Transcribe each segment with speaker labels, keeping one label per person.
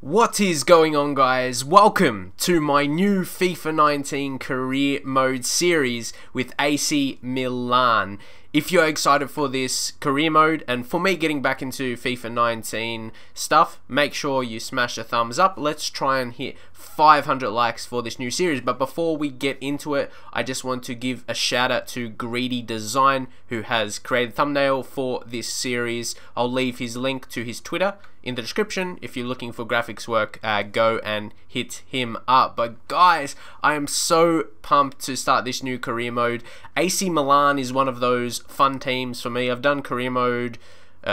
Speaker 1: What is going on, guys? Welcome to my new FIFA 19 career mode series with AC Milan. If you're excited for this career mode and for me getting back into FIFA 19 stuff, make sure you smash a thumbs up. Let's try and hit 500 likes for this new series. But before we get into it, I just want to give a shout out to GreedyDZN, who has created the thumbnail for this series. I'll leave his link to his Twitter in the description. If you're looking for graphics work, go and hit him up. But guys, I am so pumped to start this new career mode. AC Milan is one of those fun teams for me. I've done career mode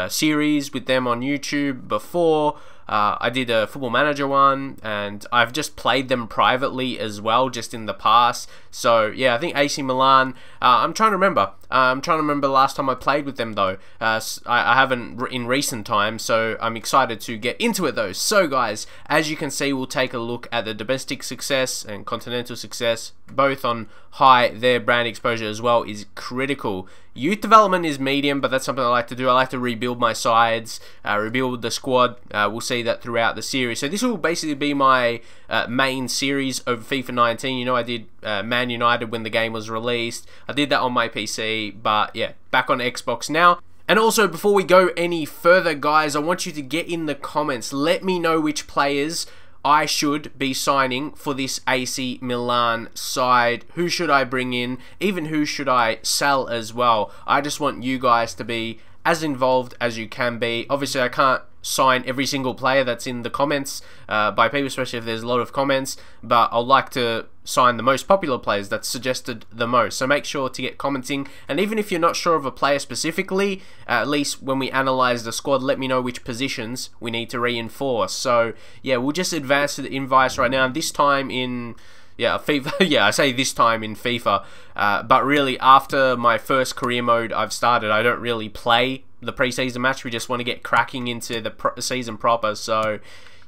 Speaker 1: series with them on YouTube before. I did a Football Manager one, and I've just played them privately as well, just in the past. So yeah, I think AC Milan, I'm trying to remember. The last time I played with them though. I haven't in recent times, so I'm excited to get into it though. So guys, as you can see, we'll take a look at the domestic success and continental success, both on high. Their brand exposure as well is critical. Youth development is medium, but that's something I like to do. I like to rebuild my sides, rebuild the squad. We'll see that throughout the series. So this will basically be my main series over FIFA 19. You know, I did Man United when the game was released. I did that on my PC, but yeah, back on Xbox now. And also, before we go any further, guys, I want you to get in the comments. Let me know which players I should be signing for this AC Milan side. Who should I bring in? Even who should I sell as well? I just want you guys to be as involved as you can be. Obviously, I can't sign every single player that's in the comments by people, especially if there's a lot of comments, but I'd like to sign the most popular players that's suggested the most. So make sure to get commenting, and even if you're not sure of a player specifically, at least when we analyze the squad, let me know which positions we need to reinforce. So yeah, we'll just advance to the invites right now, and this time in FIFA. Yeah, I say this time in FIFA, but really after my first career mode I've started, I don't really play the preseason match. We just want to get cracking into the season proper. So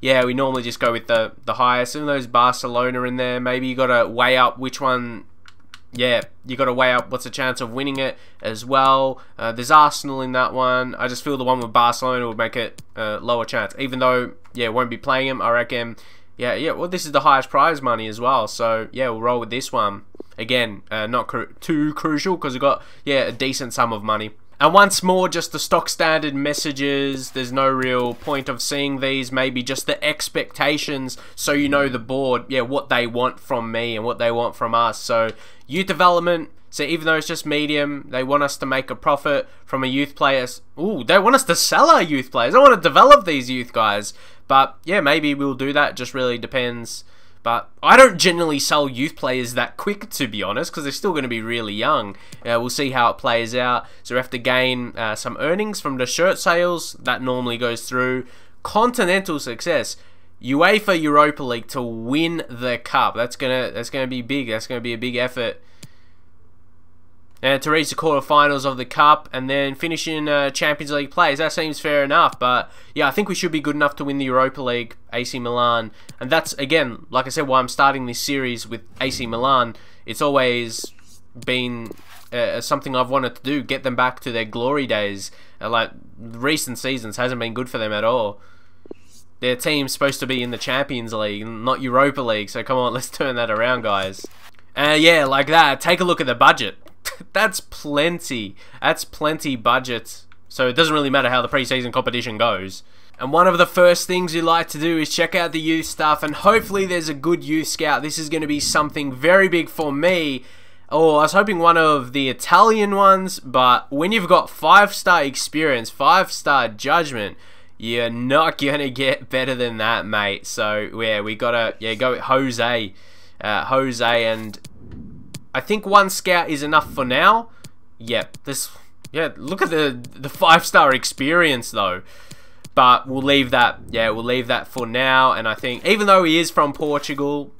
Speaker 1: yeah, we normally just go with the highest. And there's Barcelona in there. Maybe you got to weigh up which one. Yeah, you got to weigh up what's the chance of winning it as well. There's Arsenal in that one. I just feel the one with Barcelona would make it lower chance, even though yeah, won't be playing him. I reckon. Yeah, well, this is the highest prize money as well, so yeah, we'll roll with this one. Again, not too crucial, because we've got, yeah, a decent sum of money. And once more, just the stock standard messages. There's no real point of seeing these, maybe just the expectations, so you know the board, yeah, what they want from me and what they want from us. So, youth development. So even though it's just medium, they want us to make a profit from a youth player. Ooh, they want us to sell our youth players. I want to develop these youth guys. But yeah, maybe we'll do that. Just really depends. But I don't generally sell youth players that quick, to be honest, because they're still going to be really young. We'll see how it plays out. So we have to gain some earnings from the shirt sales. That normally goes through. Continental success. UEFA Europa League to win the cup. That's gonna be big. That's gonna be a big effort. And to reach the quarterfinals of the cup and then finish in Champions League plays. That seems fair enough, but yeah, I think we should be good enough to win the Europa League, AC Milan. And that's, again, like I said, why I'm starting this series with AC Milan. It's always been something I've wanted to do, get them back to their glory days. Like, recent seasons hasn't been good for them at all. Their team's supposed to be in the Champions League, not Europa League, so come on, let's turn that around, guys. Yeah, like that. Take a look at the budget. That's plenty. That's plenty budget. So it doesn't really matter how the preseason competition goes. And one of the first things you like to do is check out the youth stuff, and hopefully there's a good youth scout. This is going to be something very big for me. Oh, I was hoping one of the Italian ones, but when you've got 5-star experience, 5-star judgment, you're not going to get better than that, mate. So yeah, we got to go with Jose. And I think one scout is enough for now. Yep, look at the 5-star experience though. But we'll leave that. Yeah, we'll leave that for now. And I think even though he is from Portugal,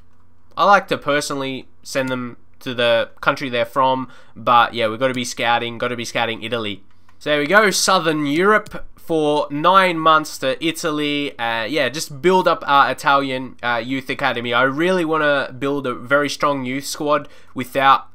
Speaker 1: I like to personally send them to the country they're from. But yeah, we've got to be scouting. Got to be scouting Italy. So there we go, Southern Europe for 9 months to Italy. Yeah, just build up our Italian youth academy. I really want to build a very strong youth squad without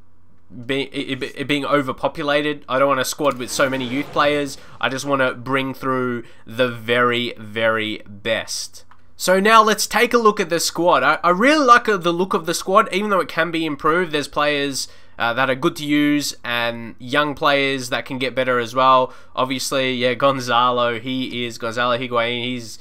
Speaker 1: it being overpopulated. I don't want a squad with so many youth players. I just want to bring through the very, very best. So now let's take a look at the squad. I really like the look of the squad, even though it can be improved. There's players that are good to use and young players that can get better as well. Obviously, yeah, Gonzalo Higuain.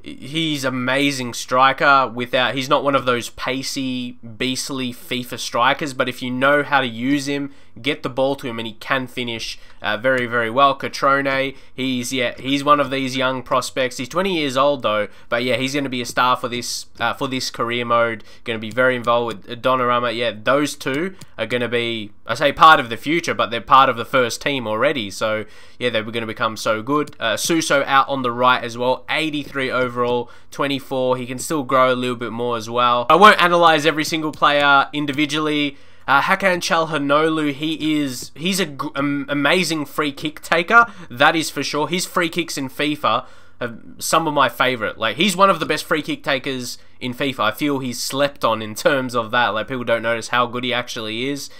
Speaker 1: He's amazing striker. He's not one of those pacey, beastly FIFA strikers, but if you know how to use him, get the ball to him, and he can finish very, very well. Catrone, he's one of these young prospects. He's 20 years old though, but yeah, he's going to be a star for this career mode. Going to be very involved with Donnarumma. Yeah, those two are going to be, I say part of the future, but they're part of the first team already. So yeah, they're going to become so good. Suso out on the right as well, 83 overall, 24. He can still grow a little bit more as well. I won't analyze every single player individually. Hakan Çalhanoğlu, he's an amazing free kick taker, that is for sure. His free kicks in FIFA are some of my favorite. Like, he's one of the best free kick takers in FIFA. I feel he's slept on in terms of that. Like, people don't notice how good he actually is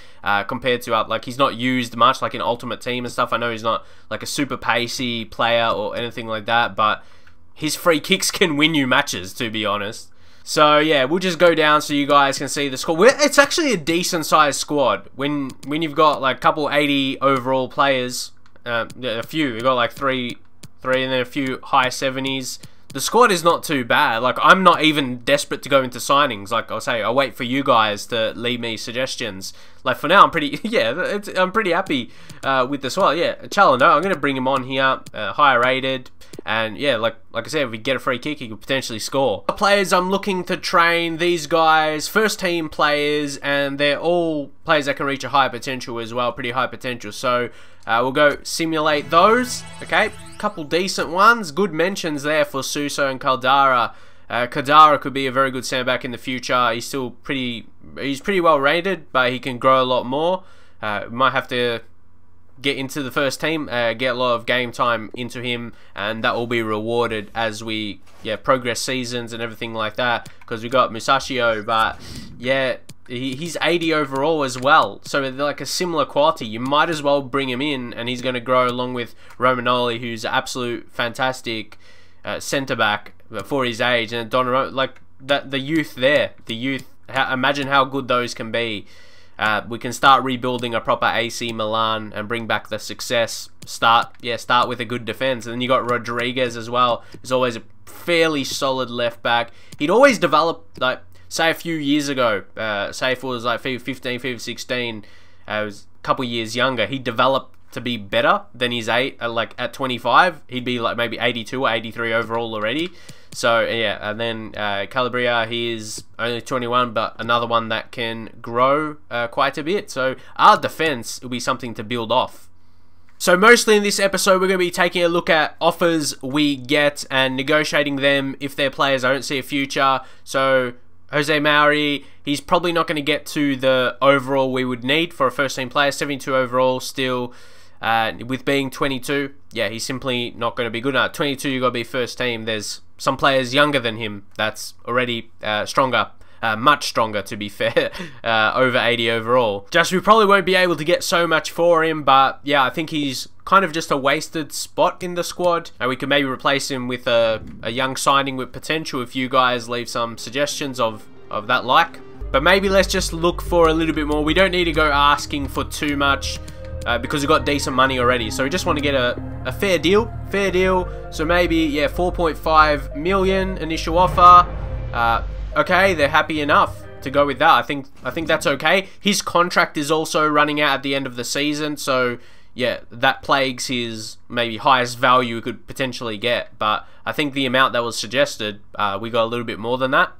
Speaker 1: compared to, like, he's not used much, like in Ultimate Team and stuff. I know he's not like a super pacey player or anything like that, but his free kicks can win you matches, to be honest. So yeah, we'll just go down so you guys can see the squad. It's actually a decent sized squad when you've got like a couple 80 overall players. A few, we've got like three, and then a few high 70s. The squad is not too bad. Like, I'm not even desperate to go into signings. Like I'll say, I'll wait for you guys to leave me suggestions. Like, for now, I'm pretty I'm pretty happy with the squad. Yeah, Çalhanoğlu, I'm gonna bring him on here, higher rated. And yeah, like I said, if we get a free kick, he could potentially score. The players I'm looking to train, these guys, first team players, and they're all players that can reach a high potential as well, pretty high potential. So we'll go simulate those. Okay, couple decent ones, good mentions there for Suso and Caldara. Caldara could be a very good centre back in the future. He's pretty well rated, but he can grow a lot more. Might have to get into the first team, get a lot of game time into him, and that will be rewarded as we progress seasons and everything like that, because we got Musashio, but yeah, he's 80 overall as well, so they're like a similar quality. You might as well bring him in, and he's going to grow along with Romagnoli, who's absolute fantastic centre back for his age, and Donnarumma, like that, the youth there, imagine how good those can be. We can start rebuilding a proper AC Milan and bring back the success. Start with a good defense. And then you got Rodriguez as well. He's always a fairly solid left back. He'd always develop, like, say a few years ago, say if it was like FIFA 15, FIFA 16, was a couple years younger, he developed to be better than his like at 25, he'd be like maybe 82 or 83 overall already. So yeah, and then Calabria, he is only 21, but another one that can grow quite a bit. So our defense will be something to build off. So mostly in this episode, we're going to be taking a look at offers we get and negotiating them if they're players I don't see a future. So Jose Mauri, he's probably not going to get to the overall we would need for a first team player. 72 overall still. With being 22, yeah, he's simply not going to be good enough. 22, you got to be first team. There's some players younger than him that's already stronger, much stronger to be fair, over 80 overall. Just we probably won't be able to get so much for him, but yeah, I think he's kind of just a wasted spot in the squad, and we could maybe replace him with a young signing with potential if you guys leave some suggestions of that like. But maybe let's just look for a little bit more. We don't need to go asking for too much. Because we've got decent money already, so we just want to get a fair deal. So maybe, yeah, 4.5 million initial offer. Okay, they're happy enough to go with that. I think that's okay. His contract is also running out at the end of the season, so yeah, that plagues his maybe highest value we could potentially get. But I think the amount that was suggested, we got a little bit more than that.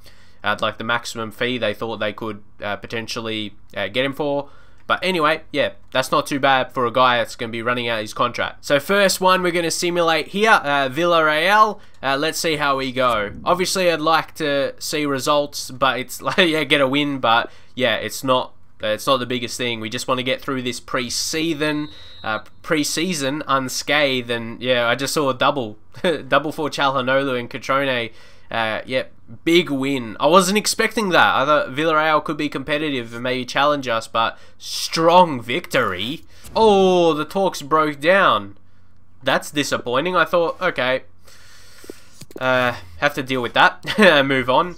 Speaker 1: Like the maximum fee they thought they could potentially get him for. But anyway, yeah, that's not too bad for a guy that's going to be running out his contract. So first one we're going to simulate here, Villarreal. Let's see how we go. Obviously, I'd like to see results, but it's like, yeah, get a win. But yeah, it's not the biggest thing. We just want to get through this pre-season unscathed. And yeah, I just saw a double for Çalhanoğlu and Catrone. Yeah, big win. I wasn't expecting that. I thought Villarreal could be competitive and maybe challenge us, but strong victory. Oh, the talks broke down. That's disappointing. I thought, okay, have to deal with that and move on.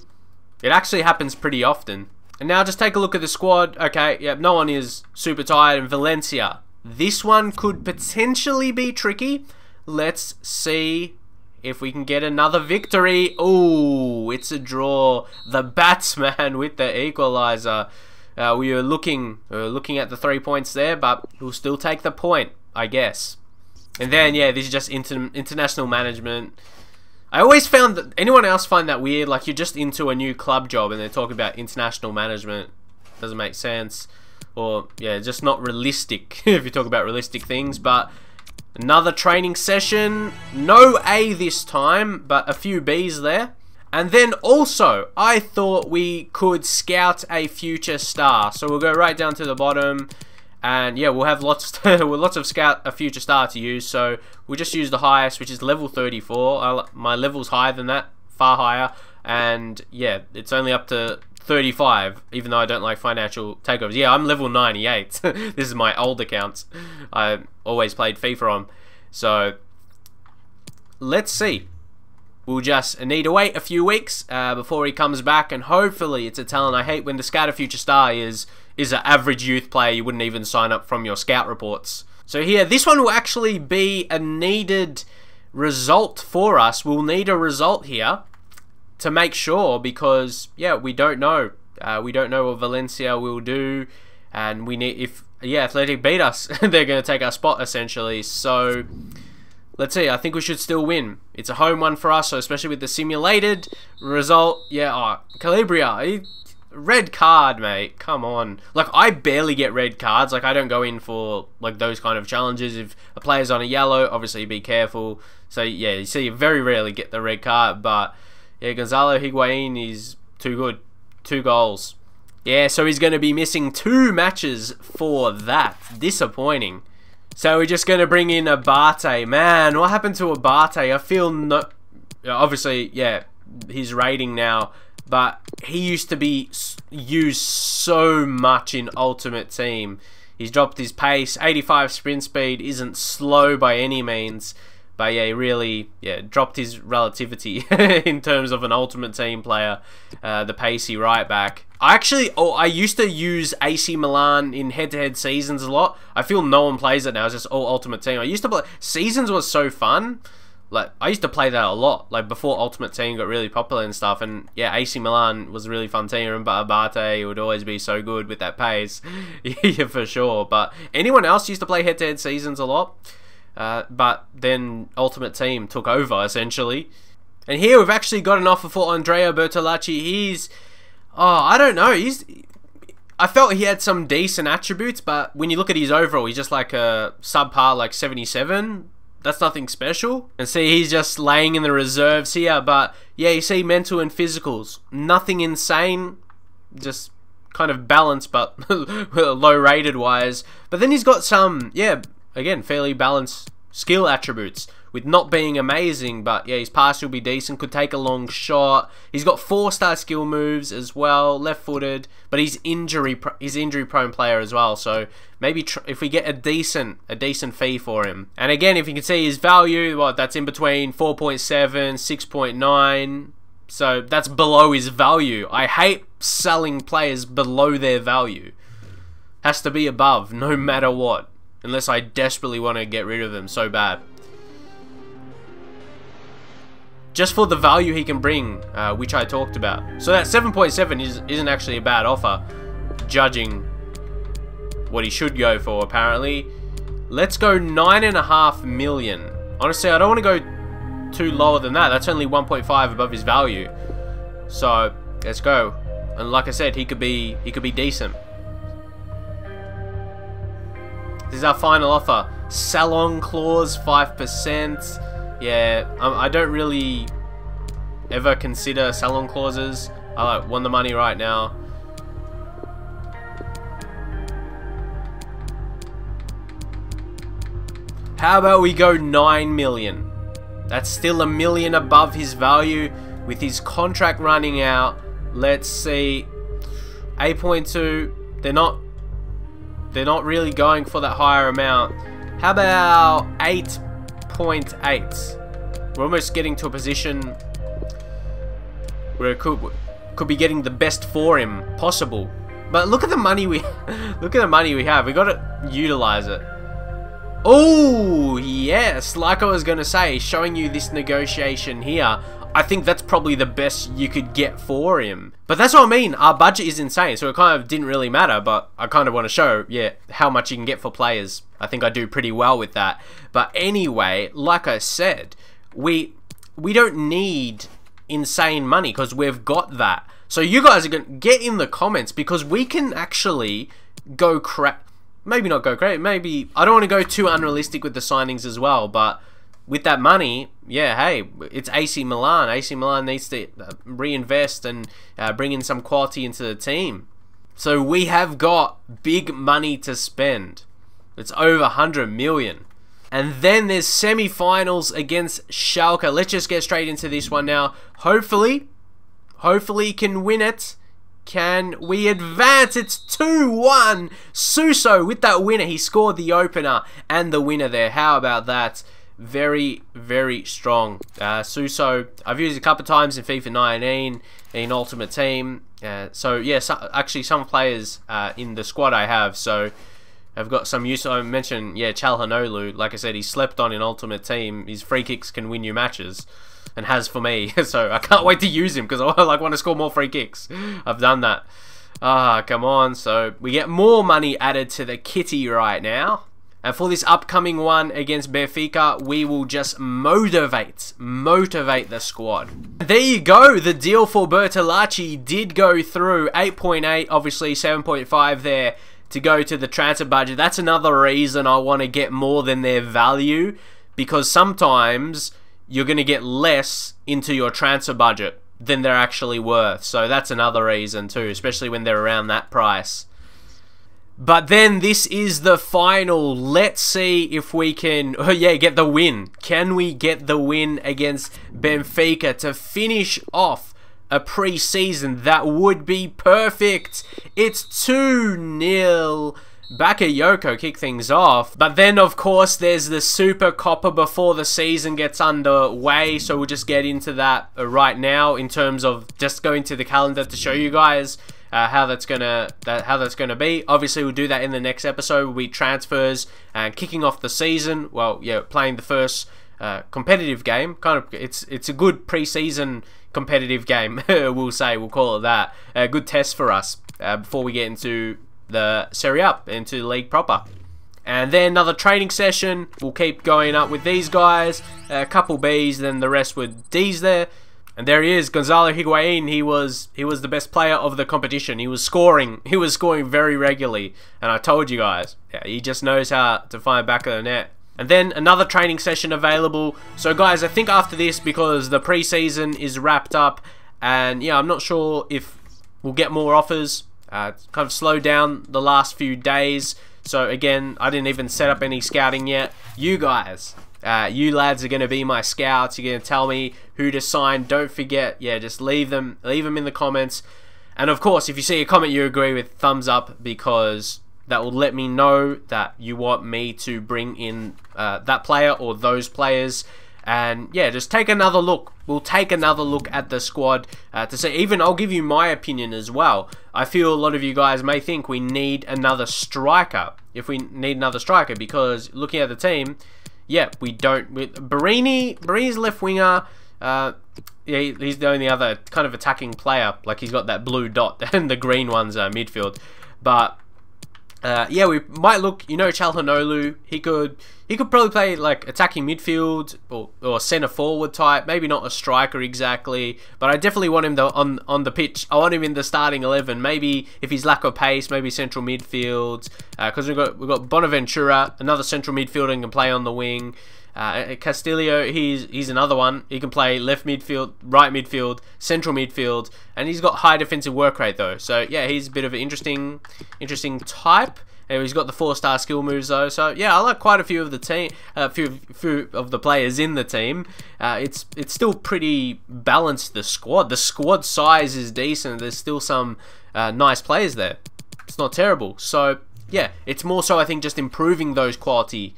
Speaker 1: It actually happens pretty often. And now just take a look at the squad. Okay, yep, no one is super tired. And Valencia. This one could potentially be tricky. Let's see if we can get another victory. Oh, it's a draw. The batsman with the equalizer. We were looking at the 3 points there, but we'll still take the point, I guess. And then, yeah, this is just international management. I always found that, anyone else find that weird? Like, you're just into a new club job and they're talking about international management. Doesn't make sense. Or, yeah, just not realistic if you talk about realistic things. But another training session. No A this time, but a few B's there. And then also, I thought we could scout a future star. So we'll go right down to the bottom. And yeah, we'll have lots of scout a future star to use. So we'll just use the highest, which is level 34. My level's higher than that, far higher. And yeah, it's only up to 35, even though I don't like financial takeovers. Yeah, I'm level 98. This is my old accounts. I always played FIFA on. So let's see. We'll just need to wait a few weeks before he comes back, and hopefully it's a talent. I hate when the scout a future star is an average youth player. You wouldn't even sign up from your scout reports. So here, this one will actually be a needed result for us. We'll need a result here to make sure, because yeah, we don't know. We don't know what Valencia will do, and we need, if Athletic beat us, they're going to take our spot essentially. So let's see. I think we should still win. It's a home one for us, so especially with the simulated result. Yeah, Calabria, red card, mate. Come on. Like, I barely get red cards. Like, I don't go in for like those kind of challenges. If a player's on a yellow, obviously be careful. So yeah, you see, you very rarely get the red card. But yeah, Gonzalo Higuain is too good. 2 goals. Yeah, so he's going to be missing 2 matches for that. Disappointing. So we're just going to bring in Abate. Man, what happened to Abate? I feel no... Obviously, yeah, his rating now. But he used to be used so much in Ultimate Team. He's dropped his pace. 85 sprint speed isn't slow by any means. But yeah, he really dropped his relativity in terms of an Ultimate Team player. The pacey right back. I used to use AC Milan in head-to-head seasons a lot. I feel no one plays it now. It's just all Ultimate Team. I used to play... Seasons was so fun. Like, I used to play that a lot. Like, before Ultimate Team got really popular and stuff. And yeah, AC Milan was a really fun team. But Abate would always be so good with that pace. Yeah, for sure. But anyone else used to play head-to-head seasons a lot. But then Ultimate Team took over, essentially. And here we've actually got an offer for Andrea Bertolacci. He's... Oh, I don't know. I felt he had some decent attributes, but when you look at his overall, he's just like a subpar, like 77. That's nothing special. And see, he's just laying in the reserves here. But yeah, you see mental and physicals. Nothing insane. Just kind of balanced, but low rated wise. But then he's got some, yeah, again, fairly balanced skill attributes, with not being amazing, but yeah, his pass will be decent, could take a long shot. He's got 4-star skill moves as well, left-footed, but he's injury-prone player as well. So maybe if we get a decent fee for him, and again, if you can see his value, that's in between 4.7, 6.9. So that's below his value. I hate selling players below their value. Has to be above, no matter what. Unless I desperately want to get rid of them so bad. Just for the value he can bring, which I talked about. So that 7.7 isn't actually a bad offer, judging what he should go for, apparently. Let's go 9.5 million. Honestly, I don't want to go too lower than that. That's only 1.5 above his value. So let's go. And like I said, he could be decent. This is our final offer. Sell-on clause, 5%. Yeah, I don't really ever consider sell-on clauses. I want the money right now. How about we go 9 million? That's still $1 million above his value with his contract running out. Let's see. 8.2. They're not really going for that higher amount. How about 8.8? We're almost getting to a position where it could be getting the best for him possible. But look at the money we look at the money we have. We got to utilize it. Oh yes, like I was gonna say, showing you this negotiation here. I think that's probably the best you could get for him. But that's what I mean. Our budget is insane, so it kind of didn't really matter. But I kind of want to show, yeah, how much you can get for players. I think I do pretty well with that. But anyway, like I said, we don't need insane money because we've got that. So you guys are going to get in the comments because we can actually go maybe not go crazy. Maybe I don't want to go too unrealistic with the signings as well, but with that money, yeah, hey, it's AC Milan. AC Milan needs to reinvest and bring in some quality into the team. So we have got big money to spend. It's over 100 million. And then there's semi-finals against Schalke. Let's just get straight into this one now. Hopefully can win it. Can we advance? It's 2-1. Suso with that winner. He scored the opener and the winner there. How about that? Very, very strong. Suso, I've used it a couple of times in FIFA 19 in Ultimate Team. So yes, actually some players in the squad I have. So I've got some use. I mentioned, yeah, Calhanoglu. Like I said, he slept on in Ultimate Team. His free kicks can win you matches, and has for me. So I can't wait to use him because I want to score more free kicks. I've done that. Come on. So we get more money added to the kitty right now. And for this upcoming one against Benfica, we will just motivate the squad. There you go. The deal for Bertolacci did go through. 8.8, obviously 7.5 there to go to the transfer budget. That's another reason I want to get more than their value, because sometimes you're going to get less into your transfer budget than they're actually worth. So that's another reason too, especially when they're around that price. But then this is the final. Let's see if we can, get the win. Can we get the win against Benfica to finish off a pre-season? That would be perfect. It's 2-0. Bakayoko kick things off. But then, of course, there's the Super Coppa before the season gets underway. So we'll just get into that right now in terms of just going to the calendar to show you guys how that's gonna be. Obviously, we'll do that in the next episode. We'll be transfers and kicking off the season. Well, yeah, playing the first competitive game. It's a good pre-season competitive game. We'll call it that. A good test for us before we get into the Serie A, into the league proper. And then another training session. We'll keep going up with these guys. A couple Bs, then the rest with Ds there. And there he is, Gonzalo Higuain. He was the best player of the competition. He was scoring very regularly. And I told you guys, yeah, he just knows how to find back of the net. And then another training session available. So guys, I think after this, because the preseason is wrapped up, and yeah, I'm not sure if we'll get more offers. Kind of slowed down the last few days. So again, I didn't even set up any scouting yet. You guys, you lads are going to be my scouts. You're going to tell me who to sign. Don't forget, yeah, just leave them in the comments. And of course, if you see a comment you agree with, thumbs up, because that will let me know that you want me to bring in that player or those players. And yeah, just take another look. We'll take another look at the squad to see. Even I'll give you my opinion as well. I feel a lot of you guys may think we need another striker. If we need another striker, because looking at the team, yeah, we don't. Barini's left winger. Yeah, he's the only other kind of attacking player. Like, he's got that blue dot, and the green one's midfield. But yeah, we might look. Calhanoglu. He could probably play like attacking midfield or centre forward type. Maybe not a striker exactly, but I definitely want him on the pitch. I want him in the starting 11. Maybe if he's lack of pace, maybe central midfield. Because we've got Bonaventura, another central midfielder, and can play on the wing. Castillo, he's another one. He can play left midfield, right midfield, central midfield, and he's got high defensive work rate though. So yeah, he's a bit of an interesting type. And he's got the 4-star skill moves though. So yeah, I like quite a few of the team, few of the players in the team. It's still pretty balanced. The squad size is decent. There's still some nice players there. It's not terrible. So yeah, it's more so I think just improving those quality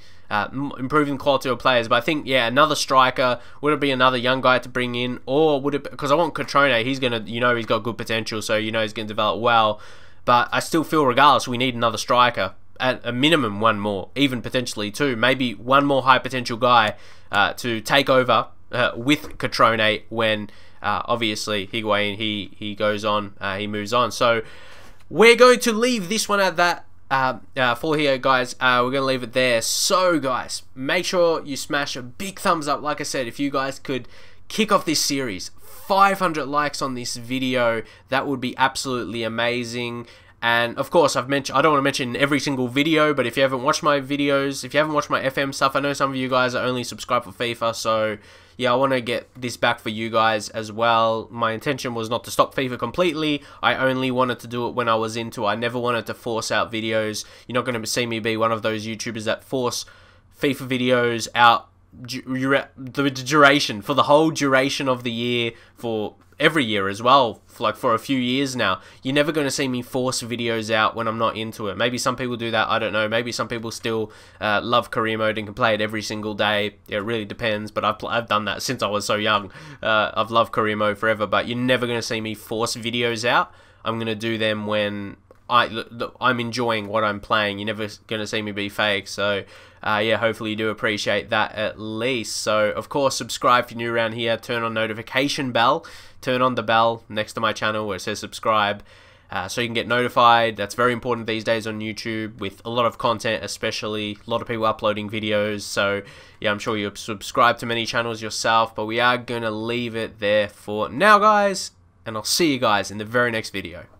Speaker 1: improving the quality of players. But I think, yeah, another striker. Would it be another young guy to bring in, or would it? Because I want Cotrone. He's gonna, he's got good potential, so he's gonna develop well. But I still feel, regardless, we need another striker. At a minimum, one more, even potentially two, maybe one more high potential guy to take over with Cotrone when obviously Higuain he goes on, he moves on. So we're going to leave this one at that. For here, guys, we're gonna leave it there. So guys, make sure you smash a big thumbs up. Like I said, if you guys could kick off this series, 500 likes on this video, that would be absolutely amazing. And of course, I've mentioned, I don't want to mention every single video, but if you haven't watched my videos, if you haven't watched my FM stuff, I know some of you guys are only subscribed for FIFA, so yeah, I want to get this back for you guys as well. My intention was not to stop FIFA completely. I only wanted to do it when I was into it. I never wanted to force out videos. You're not going to see me be one of those YouTubers that force FIFA videos out the duration, for the whole duration of the year, for every year as well, for a few years now. You're never going to see me force videos out when I'm not into it. Maybe some people do that, I don't know. Maybe some people still love career mode and can play it every single day. It really depends, but I've done that since I was so young. I've loved career mode forever, but you're never going to see me force videos out. I'm going to do them when I'm enjoying what I'm playing. You're never going to see me be fake. So yeah, hopefully you do appreciate that at least. So of course, subscribe if you're new around here. Turn on notification bell. Turn on the bell next to my channel where it says subscribe, so you can get notified. That's very important these days on YouTube with a lot of content, especially a lot of people uploading videos. So yeah, I'm sure you've subscribed to many channels yourself, but we are going to leave it there for now, guys, and I'll see you guys in the very next video.